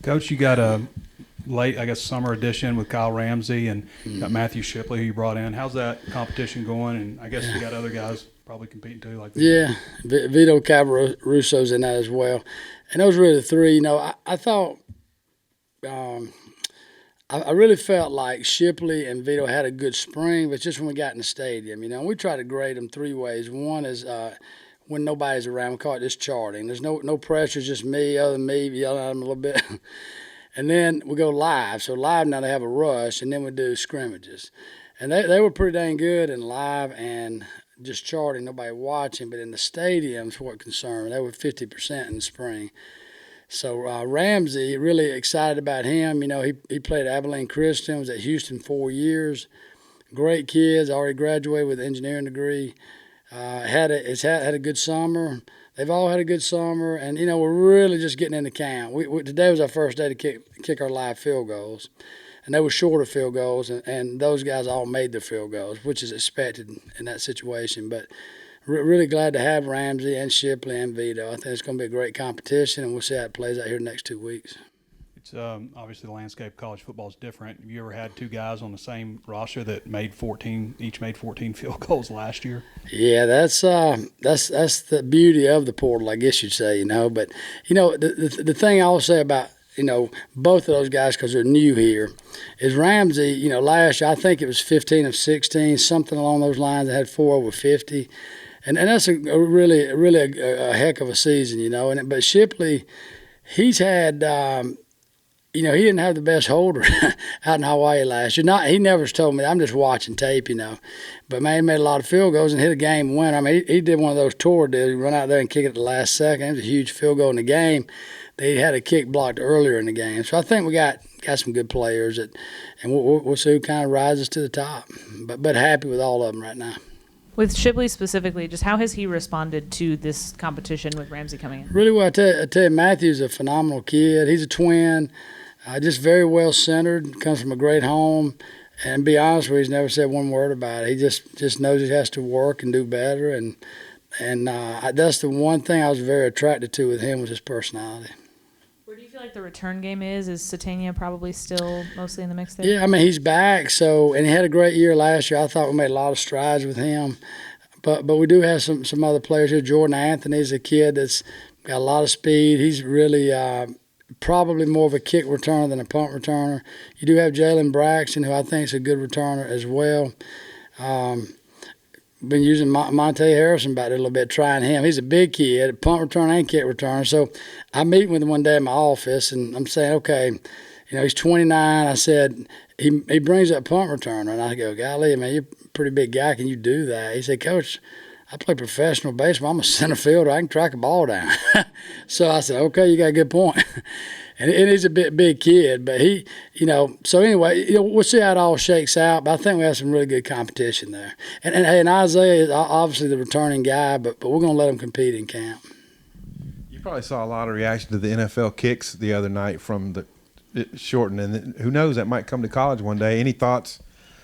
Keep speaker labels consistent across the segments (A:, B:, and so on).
A: Coach, you got a late, I guess, summer edition with Kyle Ramsey and got Matthew Shipley, who you brought in. How's that competition going? And I guess you got other guys probably competing too.
B: Yeah, Vito Cavarusso's in that as well. And those were the three. I thought I really felt like Shipley and Vito had a good spring, but just when we got in the stadium, we try to grade them three ways. One is when nobody's around, we call it just charting. There's no pressure, just me, other than me, yelling at them a little bit. And then we go live. So live now they have a rush, and then we do scrimmages. And they were pretty dang good in live and just charting, nobody watching. But in the stadiums, what concerned, they were 50% in the spring. So Ramsey, really excited about him. He played at Abilene Christian, was at Houston 4 years. Great kids, already graduated with an engineering degree. Had a good summer. They've all had a good summer, and we're really just getting into camp. Today was our first day to kick our live field goals, and they were shorter field goals, and those guys all made their field goals, which is expected in that situation. But really glad to have Ramsey and Shipley and Vito. I think it's going to be a great competition, and we'll see how it plays out here the next 2 weeks.
A: It's obviously the landscape of college football is different. Have you ever had two guys on the same roster that each made 14 field goals last year?
B: Yeah, that's the beauty of the portal, I guess you'd say. But the thing I will say about both of those guys, because they're new here, is Ramsey. Last year I think it was 15 of 16, something along those lines. They had 4 over 50, and that's a really a heck of a season. But Shipley, he's had. He didn't have the best holder out in Hawaii last year. He never told me. I'm just watching tape, But, man, he made a lot of field goals and hit a game winner. I mean, he did one of those tour deals. He run out there and kick it at the last second. It was a huge field goal in the game. They had a kick blocked earlier in the game. So I think we got some good players, and we'll see who kind of rises to the top. But happy with all of them right now.
C: With Shipley specifically, just how has he responded to this competition with Ramsey coming in?
B: Really well. I tell you, Matthew's a phenomenal kid. He's a twin. Just very well centered, comes from a great home, and be honest with you, he's never said one word about it. He just knows he has to work and do better, and that's the one thing I was very attracted to with him was his personality.
C: Where do you feel like the return game is? Is Satania probably still mostly in the mix there?
B: Yeah, I mean he's back, and he had a great year last year. I thought we made a lot of strides with him, but we do have some other players here. Jordan Anthony's a kid that's got a lot of speed. He's really probably more of a kick returner than a punt returner. You do have Jalen Braxton, who I think is a good returner as well. Been using Monte Harrison back there a little bit, trying him. He's a big kid, punt returner and kick returner. So I meet with him one day in my office, and I'm saying, okay, he's 29. I said, he brings up punt returner, and I go, golly, man, you're a pretty big guy. Can you do that? He said, Coach, I play professional baseball. I'm a center fielder. I can track a ball down. So I said, okay, you got a good point. And he's a big kid, but he, so anyway, we'll see how it all shakes out. But I think we have some really good competition there. And Isaiah is obviously the returning guy, but we're going to let him compete in camp.
D: You probably saw a lot of reaction to the NFL kicks the other night from the shortened, and who knows, that might come to college one day. Any thoughts?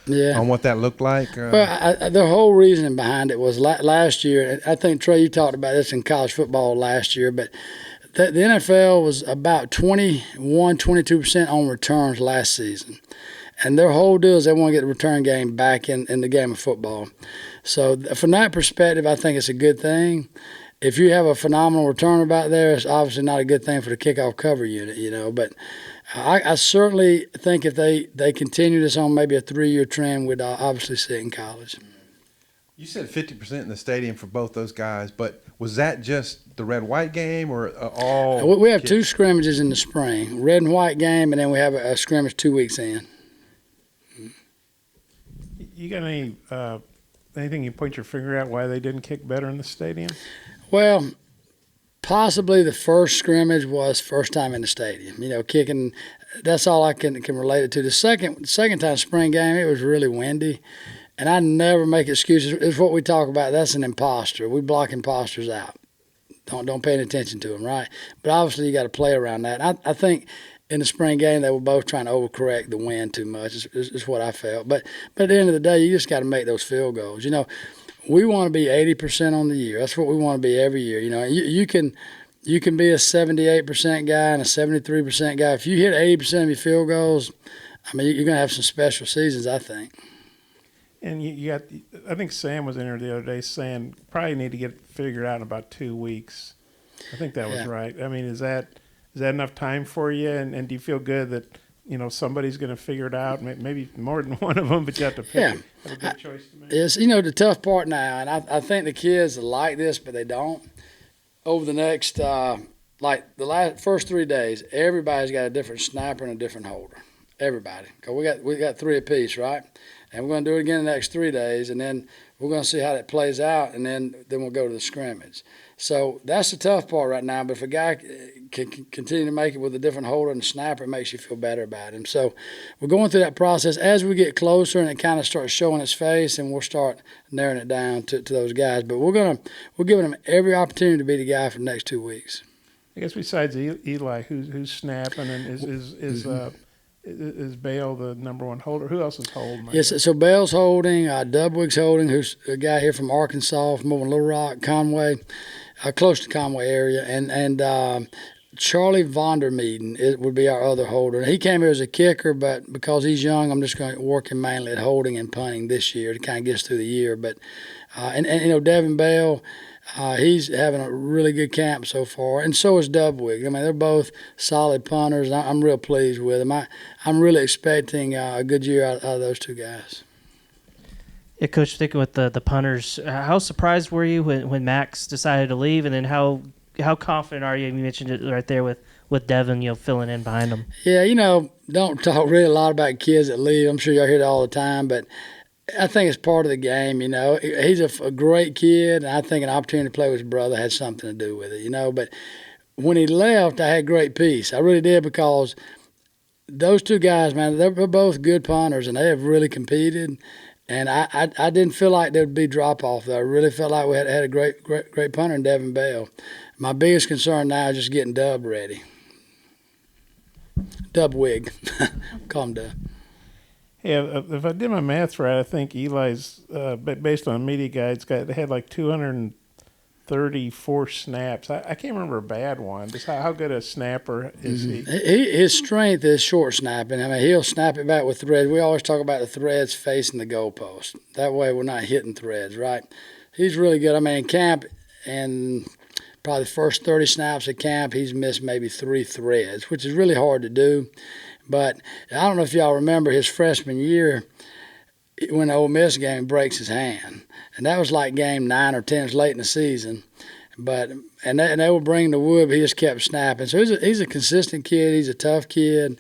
D: Yeah. On what that looked like?
B: Well, the whole reasoning behind it was last year, I think, Trey, you talked about this in college football last year, but the NFL was about 22% on returns last season. And their whole deal is they want to get the return game back in the game of football. So from that perspective, I think it's a good thing. If you have a phenomenal returner back there, it's obviously not a good thing for the kickoff cover unit, but I certainly think if they continue this on maybe a 3-year trend, we'd obviously see it in college.
D: You said 50% in the stadium for both those guys, but was that just the red-white game or all?
B: We have 2 scrimmages in the spring, red and white game, and then we have a scrimmage 2 weeks in.
E: You got anything you point your finger at why they didn't kick better in the stadium?
B: Well, possibly the first scrimmage was first time in the stadium. Kicking. That's all I can relate it to. The second time spring game, it was really windy, and I never make excuses. It's what we talk about. That's an imposter. We block imposters out. Don't pay any attention to them, right? But obviously you got to play around that. I think in the spring game they were both trying to overcorrect the wind too much. Is what I felt. But at the end of the day, you just got to make those field goals. We want to be 80% on the year. That's what we want to be every year. You can you can be a 78% guy and a 73% guy. If you hit 80% of your field goals, I mean, you're going to have some special seasons, I think.
E: And you got, I think Sam was in here the other day saying probably need to get it figured out in about 2 weeks. I think that was right. I mean, is that enough time for you? And do you feel good that, somebody's going to figure it out? Maybe more than one of them, but you have to pick.
B: Yeah.
E: Have a good choice to make.
B: It's, the tough part now, and I think the kids like this, but they don't. Over the next, like the first 3 days, everybody's got a different snapper and a different holder. Everybody. 'Cause we got 3 apiece, right? And we're going to do it again the next 3 days, and then we're going to see how that plays out, and then we'll go to the scrimmage. So that's the tough part right now. But if a guy can continue to make it with a different holder and snapper, it makes you feel better about him. So we're going through that process. As we get closer and it kind of starts showing its face, and we'll start narrowing it down to those guys. But we're giving them every opportunity to be the guy for the next 2 weeks.
E: I guess besides Eli, who's snapping, and is Bale the number one holder? Who else is holding?
B: Yes, so Bale's holding, Dubwig's holding, who's a guy here from Arkansas, from over in Little Rock, Conway, close to Conway area, and Charlie Vondermeeden would be our other holder. He came here as a kicker, but because he's young, I'm just going to work him mainly at holding and punting this year to kind of get us through the year. But Devin Bale, he's having a really good camp so far, and so is Dubwig. I mean, they're both solid punters. I'm real pleased with them. I'm really expecting a good year out of those 2 guys.
F: Yeah, Coach, sticking with the punters, how surprised were you when Max decided to leave, and then how confident are you? You mentioned it right there with Devin, filling in behind him.
B: Yeah, don't talk really a lot about kids that leave. I'm sure y'all hear that all the time, but I think it's part of the game. He's a great kid, and I think an opportunity to play with his brother had something to do with it. But when he left, I had great peace. I really did, because those 2 guys, man, they're both good punters, and they have really competed. And I didn't feel like there would be drop-off, though. I really felt like we had a great punter in Devin Bale. My biggest concern now is just getting Dub ready. Dubwig. Call him Dub.
E: Yeah, if I did my math right, I think Eli's, based on media guides, they had like 234 snaps. I can't remember a bad one. Just how good a snapper is he?
B: His strength is short snapping. I mean, he'll snap it back with threads. We always talk about the threads facing the goalpost. That way we're not hitting threads, right? He's really good. I mean, in camp, and probably the first 30 snaps at camp, he's missed maybe 3 threads, which is really hard to do. But I don't know if y'all remember his freshman year when the Ole Miss game breaks his hand. And that was like game 9 or 10. It was late in the season. And they were bringing the wood, but he just kept snapping. So he's a consistent kid. He's a tough kid.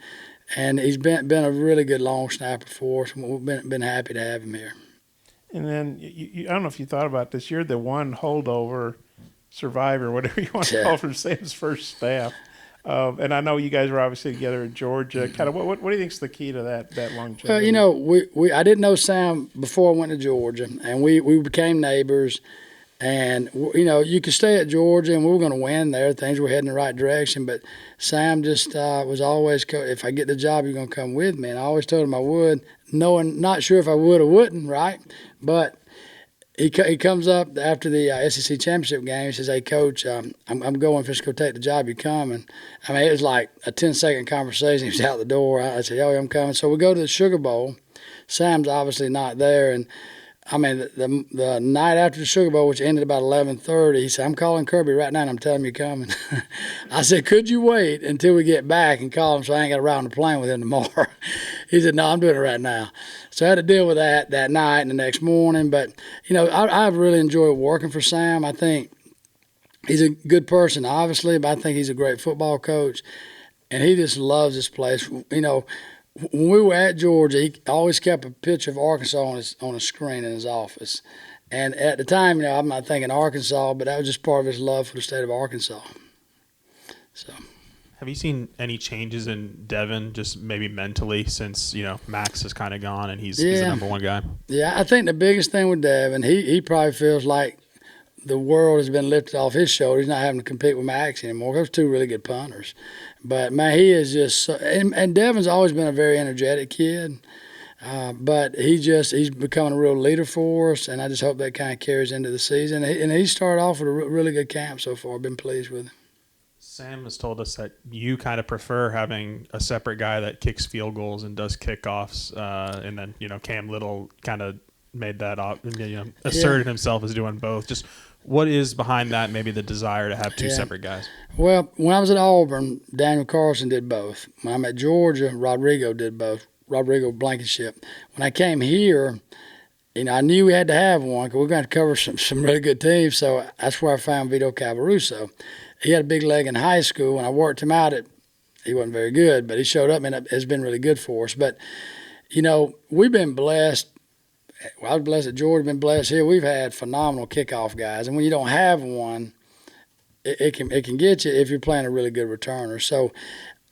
B: And he's been a really good long snapper for us. We've been happy to have him here.
E: And then, I don't know if you thought about this. You're the one holdover survivor, whatever you want to call from Sam's first staff. And I know you guys were obviously together in Georgia. Kind of, what do you think is the key to that longevity?
B: Well, I didn't know Sam before I went to Georgia, and we became neighbors. And you could stay at Georgia, and we were going to win there. Things were heading in the right direction. But Sam just was always, if I get the job, you're going to come with me. And I always told him I would, not sure if I would or wouldn't, right? But he comes up after the SEC championship game. He says, "Hey, Coach, I'm going. Just go take the job. You coming?" I mean, it was like a 10-second conversation. He was out the door. I said, "Oh, I'm coming." So we go to the Sugar Bowl. Sam's obviously not there, and I mean, the night after the Sugar Bowl, which ended about 11:30, he said, "I'm calling Kirby right now, and I'm telling him you're coming." I said, "Could you wait until we get back and call him so I ain't got to ride on the plane with him tomorrow?" He said, "No, I'm doing it right now." So I had to deal with that night and the next morning. But, I've really enjoyed working for Sam. I think he's a good person, obviously, but I think he's a great football coach. And he just loves this place. When we were at Georgia, he always kept a picture of Arkansas on a screen in his office. And at the time, I'm not thinking Arkansas, but that was just part of his love for the state of Arkansas. So,
G: have you seen any changes in Devin, just maybe mentally, since Max is kind of gone and he's the number one guy? Yeah,
B: I think the biggest thing with Devin, he probably feels like the world has been lifted off his shoulders. He's not having to compete with Max anymore. Those 2 really good punters. But, man, he is just – and Devin's always been a very energetic kid. But he's becoming a real leader for us, and I just hope that kind of carries into the season. And he started off with a really good camp so far. I've been pleased with him.
G: Sam has told us that you kind of prefer having a separate guy that kicks field goals and does kickoffs, and then Cam Little kind of made that asserted himself as doing both. Just what is behind that? Maybe the desire to have two separate guys.
B: Well, when I was at Auburn, Daniel Carlson did both. When I'm at Georgia, Rodrigo did both. Rodrigo Blankenship. When I came here, I knew we had to have one because we're going to cover some really good teams. So that's where I found Vito Calvaruso. He had a big leg in high school, and I worked him out. He wasn't very good, but he showed up, and it has been really good for us. But, we've been blessed. Well, I was blessed at Georgia, been blessed here. We've had phenomenal kickoff guys, and when you don't have one, it can get you if you're playing a really good returner. So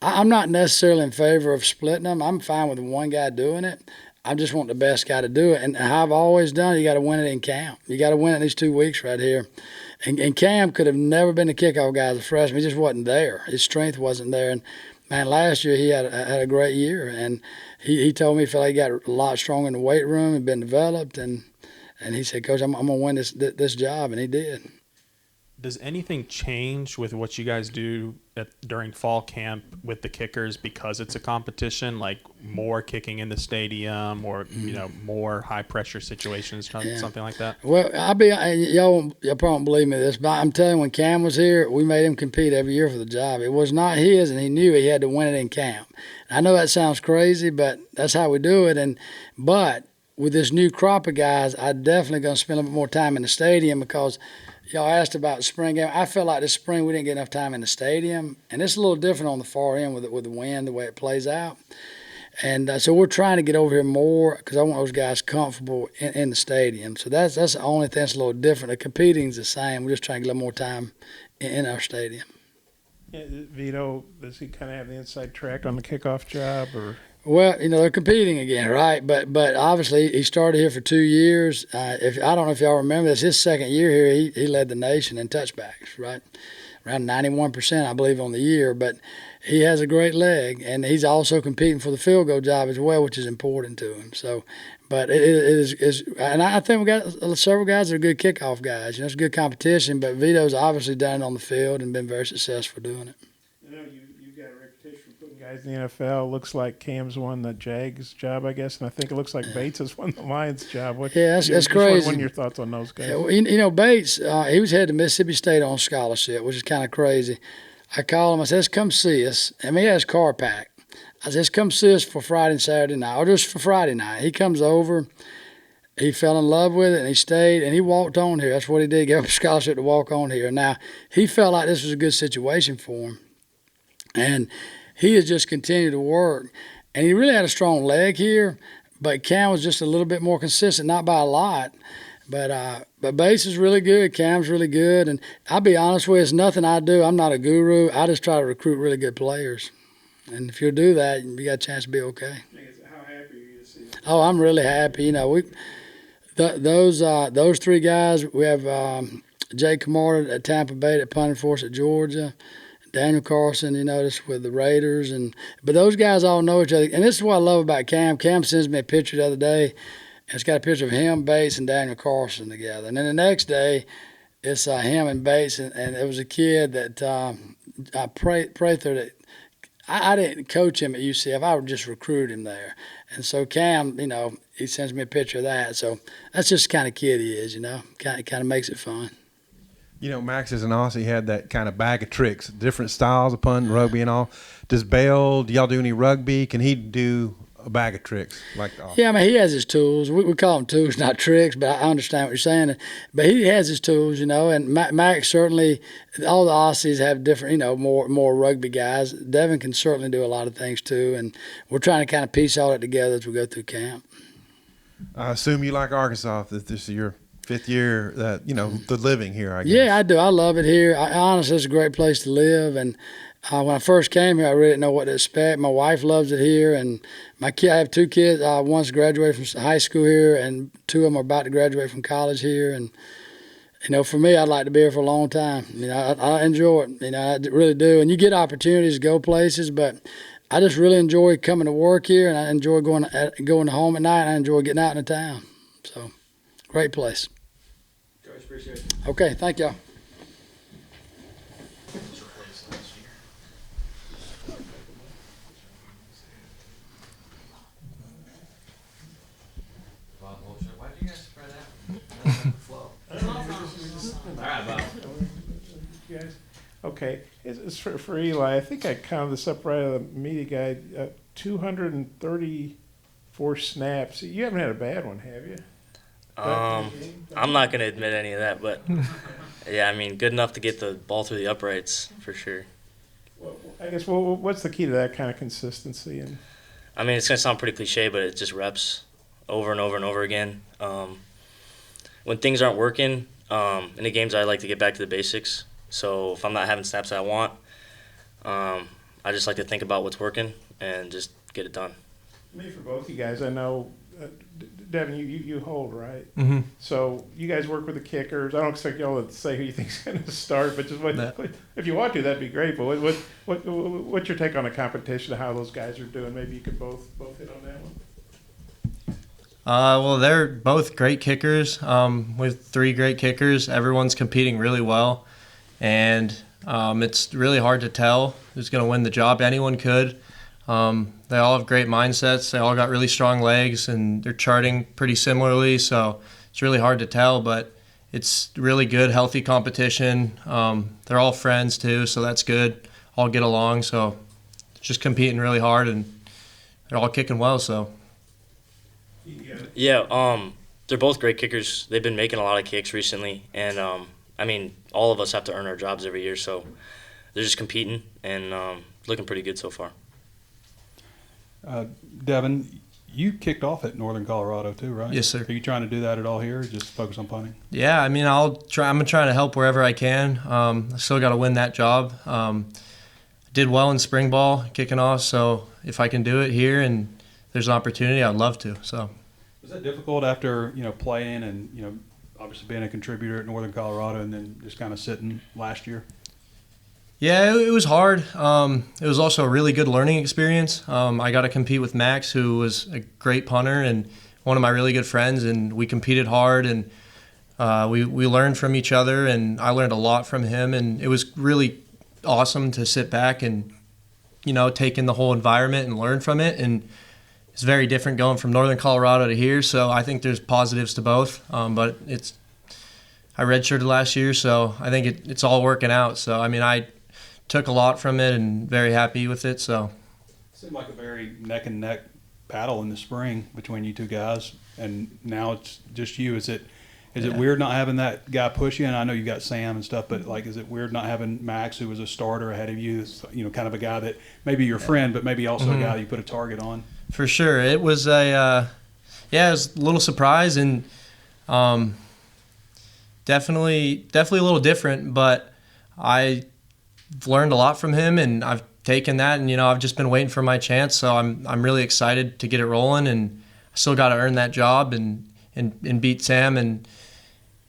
B: I'm not necessarily in favor of splitting them. I'm fine with one guy doing it. I just want the best guy to do it. And how I've always done it, you got to win it in camp. You got to win it in these 2 weeks right here. And Cam could have never been the kickoff guy as a freshman. He just wasn't there. His strength wasn't there. And, man, last year he had a great year. And he told me he felt like he got a lot stronger in the weight room and been developed. And he said, Coach, I'm going to win this job. And he did.
G: Does anything change with what you guys do during fall camp with the kickers because it's a competition, like more kicking in the stadium or more high pressure situations, something like that?
B: Well, y'all probably won't believe me this, but I'm telling you, when Cam was here, we made him compete every year for the job. It was not his, and he knew he had to win it in camp. I know that sounds crazy, but that's how we do it. But with this new crop of guys, I'm definitely going to spend a little bit more time in the stadium because y'all asked about the spring game. I felt like this spring we didn't get enough time in the stadium, and it's a little different on the far end with the wind, the way it plays out. And so we're trying to get over here more because I want those guys comfortable in the stadium. So that's the only thing that's a little different. The competing's the same. We're just trying to get a little more time in our stadium.
E: Yeah, Vito, does he kind of have the inside track on the kickoff job, or?
B: Well, they're competing again, right? But obviously he started here for 2 years. I don't know if y'all remember this, his second year here, he led the nation in touchbacks, right? Around 91%, I believe, on the year. But he has a great leg, and he's also competing for the field goal job as well, which is important to him. So, but it is, and I think we got several guys that are good kickoff guys. It's good competition, but Vito's obviously done it on the field and been very successful doing it.
E: You've got a reputation for putting guys in the NFL. Looks like Cam's won the Jags job, I guess, and I think it looks like Bates has won the Lions job.
B: That's crazy.
E: What are your thoughts on those guys?
B: Bates, he was headed to Mississippi State on scholarship, which is kind of crazy. I called him. I said, come see us. I mean, he has his car packed. I said, come see us for Friday and Saturday night, or just for Friday night. He comes over. He fell in love with it, and he stayed, and he walked on here. That's what he did, gave up a scholarship to walk on here. Now, he felt like this was a good situation for him, and he has just continued to work. And he really had a strong leg here, but Cam was just a little bit more consistent, not by a lot. But Bates is really good. Cam's really good. And I'll be honest with you, it's nothing I do. I'm not a guru. I just try to recruit really good players. And if you'll do that, you got a chance to be okay.
E: How happy are you to see them?
B: Oh, I'm really happy. Those three guys, we have Jay Kamara at Tampa Bay that punted for us at Georgia. Daniel Carlson, just with the Raiders. But those guys all know each other. And this is what I love about Cam. Cam sends me a picture the other day. And it's got a picture of him, Bates, and Daniel Carlson together. And then the next day, it's him and Bates. And it was a kid that Prather that I didn't coach him at UCF. I would just recruit him there. And so Cam, he sends me a picture of that. So that's just the kind of kid he is, kind of makes it fun.
D: Max as an Aussie had that kind of bag of tricks, different styles of punt, rugby and all. Does Bale, do y'all do any rugby? Can he do a bag of tricks like the Aussie?
B: Yeah, I mean, he has his tools. We call them tools, not tricks, but I understand what you're saying. But he has his tools, and Max certainly, all the Aussies have different, more rugby guys. Devin can certainly do a lot of things too, and we're trying to kind of piece all that together as we go through camp.
D: I assume you like Arkansas, that this is your 5th year, the living here, I guess.
B: Yeah, I do. I love it here. Honestly, it's a great place to live. And when I first came here, I really didn't know what to expect. My wife loves it here. And I have 2 kids. One's graduated from high school here, and 2 of them are about to graduate from college here. And, for me, I'd like to be here for a long time. I enjoy it. I really do. And you get opportunities to go places, but I just really enjoy coming to work here, and I enjoy going home at night, and I enjoy getting out in the town. So, great place.
H: Appreciate it.
B: Okay, thank y'all.
E: Okay, it's for Eli. I think I counted this up right out of the media guide. 234 snaps. You haven't had a bad one, have you?
H: I'm not going to admit any of that, but yeah, I mean, good enough to get the ball through the uprights for sure.
E: I guess, what's the key to that kind of consistency? And
H: I mean, it's going to sound pretty cliche, but it's just reps over and over and over again. When things aren't working, in the games, I like to get back to the basics. So if I'm not having snaps that I want, I just like to think about what's working and just get it done.
E: Maybe for both you guys, I know, Devin, you hold, right?
D: Mm-hmm.
E: So you guys work with the kickers. I don't expect y'all to say who you think's going to start, but just if you want to, that'd be great. But what's your take on the competition of how those guys are doing? Maybe you could both hit on that one.
I: Well, they're both great kickers. With 3 great kickers, everyone's competing really well, and it's really hard to tell who's going to win the job. Anyone could. They all have great mindsets. They all got really strong legs, and they're charting pretty similarly, so it's really hard to tell, but it's really good, healthy competition. They're all friends, too, so that's good. All get along, so just competing really hard, and they're all kicking well, so.
H: Yeah, they're both great kickers. They've been making a lot of kicks recently, and, I mean, all of us have to earn our jobs every year, so they're just competing and looking pretty good so far.
A: Devin, you kicked off at Northern Colorado too, right?
I: Yes, sir.
A: Are you trying to do that at all here, or just focus on punting?
I: Yeah, I mean, I'm gonna try to help wherever I can. I still got to win that job. Did well in spring ball, kicking off. So if I can do it here and there's an opportunity, I'd love to. So.
A: Was that difficult after playing and obviously being a contributor at Northern Colorado and then just kind of sitting last year?
I: Yeah, it was hard. It was also a really good learning experience. I got to compete with Max, who was a great punter and one of my really good friends, and we competed hard, and we learned from each other, and I learned a lot from him, and it was really awesome to sit back and take in the whole environment and learn from it. And it's very different going from Northern Colorado to here, so I think there's positives to both. But I redshirted last year, so I think it's all working out. So I mean, I took a lot from it and very happy with it. So
A: it seemed like a very neck and neck battle in the spring between you two guys, and now it's just you. Is it weird not having that guy push you? And I know you got Sam and stuff, but is it weird not having Max, who was a starter ahead of you? Kind of a guy that maybe your friend, but maybe also a guy that you put a target on.
I: For sure, it was it was a little surprise, and definitely a little different, but I've learned a lot from him, and I've taken that, and I've just been waiting for my chance. So I'm really excited to get it rolling, and I still got to earn that job and beat Sam. And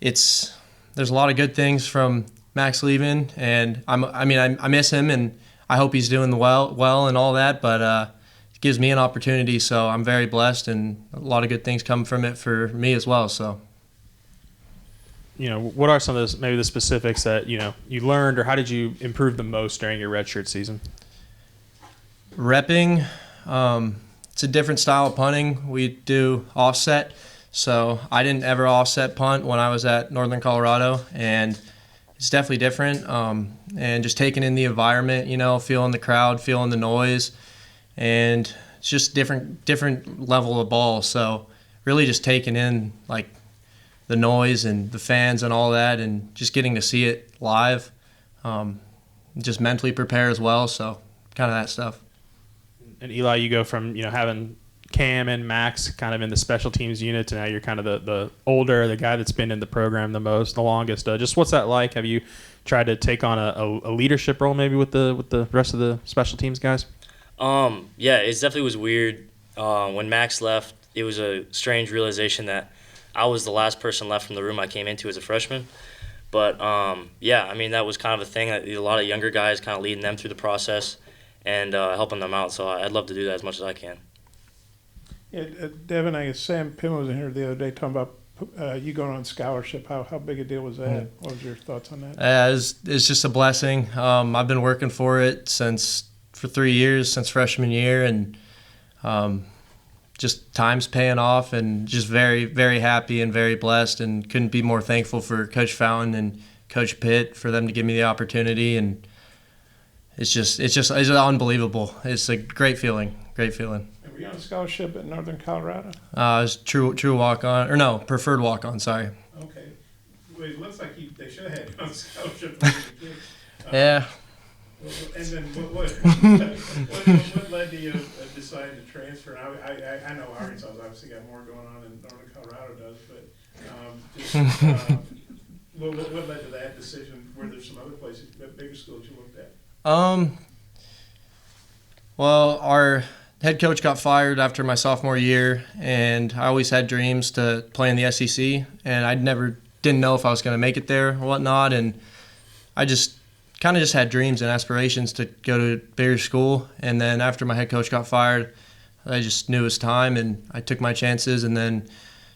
I: there's a lot of good things from Max leaving, and I miss him, and I hope he's doing well and all that. But it gives me an opportunity, so I'm very blessed, and a lot of good things come from it for me as well. So.
G: What are some of those, maybe the specifics that, you learned, or how did you improve the most during your redshirt season?
I: Repping. It's a different style of punting. We do offset. So I didn't ever offset punt when I was at Northern Colorado, and it's definitely different. And just taking in the environment, feeling the crowd, feeling the noise, and it's just different level of ball. So really just taking in the noise and the fans and all that, and just getting to see it live, just mentally prepare as well. So kind of that stuff.
G: And Eli, you go from having Cam and Max kind of in the special teams unit to now you're kind of the older, the guy that's been in the program the longest. Just what's that like? Have you tried to take on a leadership role maybe with the rest of the special teams guys?
H: Yeah, it definitely was weird. When Max left, it was a strange realization that I was the last person left from the room I came into as a freshman. But, that was kind of a thing. A lot of younger guys, kind of leading them through the process and helping them out. So I'd love to do that as much as I can.
E: Yeah, Devin, I guess Sam Pym was in here the other day talking about you going on scholarship. How big a deal was that? Mm-hmm. What was your thoughts on that?
I: It's just a blessing. I've been working for it for 3 years, since freshman year, and just time's paying off, and just very, very happy and very blessed, and couldn't be more thankful for Coach Fountain and Coach Pitt for them to give me the opportunity. And it's unbelievable. It's a great feeling. Great feeling.
E: And were you on a scholarship at Northern Colorado?
I: It was true walk on, or no, preferred walk on. Sorry.
E: Okay. Well, it looks like they should have had you on a scholarship when you were a kid.
I: Yeah.
E: And then what led to you deciding to transfer? I know Arkansas obviously got more going on than Northern Colorado does, but what led to that decision? Were there some other places, bigger schools you looked at?
I: Well, our head coach got fired after my sophomore year, and I always had dreams to play in the SEC, and I didn't know if I was going to make it there or whatnot, and I just kind of just had dreams and aspirations to go to a bigger school. And then after my head coach got fired, I just knew it was time, and I took my chances. And then I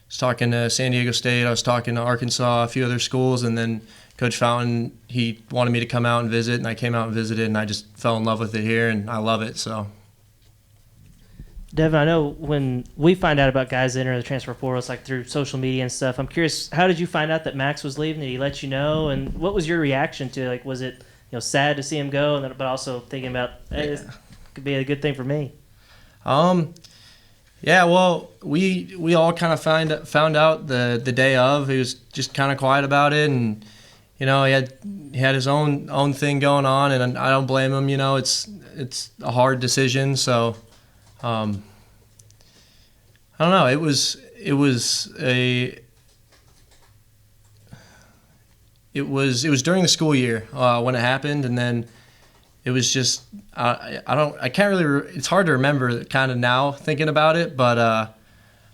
I: was talking to San Diego State, I was talking to Arkansas, a few other schools, and then Coach Fountain, he wanted me to come out and visit, and I came out and visited, and I just fell in love with it here, and I love it. So,
F: Devin, I know when we find out about guys entering the transfer portal, it's like through social media and stuff. I'm curious, how did you find out that Max was leaving? Did he let you know? And what was your reaction to it? Like, was it sad to see him go, and then, but also thinking about, hey, this could be a good thing for me?
I: Yeah, well, we all kind of found out the day of. He was just kind of quiet about it, and he had his own thing going on, and I don't blame him. It's a hard decision, so I don't know. It was during the school year when it happened, and then it was just I can't really it's hard to remember kind of now thinking about it, but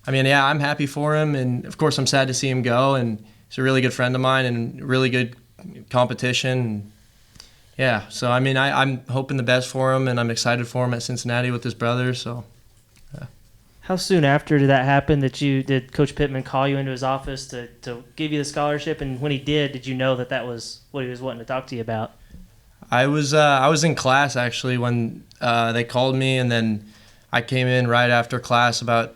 I: I'm happy for him, and of course I'm sad to see him go, and he's a really good friend of mine and really good competition. So I'm hoping the best for him, and I'm excited for him at Cincinnati with his brother. So.
F: How soon after did that happen did Coach Pittman call you into his office to give you the scholarship? And when he did you know that was what he was wanting to talk to you about?
I: I was in class actually when they called me, and then I came in right after class about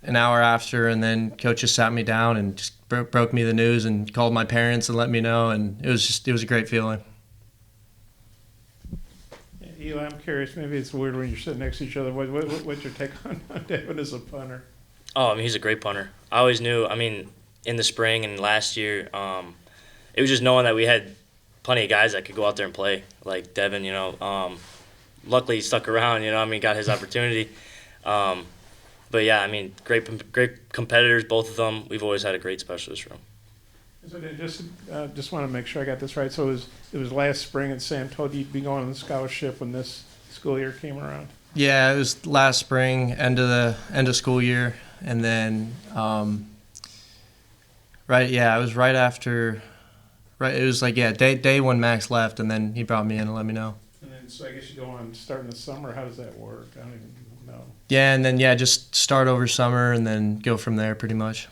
I: an hour after, and then Coach just sat me down and just broke me the news and called my parents and let me know, and it was a great feeling.
E: Eli, I'm curious, maybe it's weird when you're sitting next to each other. What's your take on Devin as a punter?
H: Oh, he's a great punter. I always knew, in the spring and last year, it was just knowing that we had plenty of guys that could go out there and play, like Devin, luckily he stuck around, got his opportunity. But yeah, great competitors, both of them. We've always had a great specialist room.
E: So just want to make sure I got this right. So it was last spring, and Sam told you you'd be going on the scholarship when this school year came around.
I: Yeah, it was last spring, end of school year, and then it was right after. Right, it was day when Max left, and then he brought me in and let me know.
E: And then so I guess you go on starting the summer. How does that work? I don't even know.
I: Yeah, and then just start over summer and then go from there pretty much.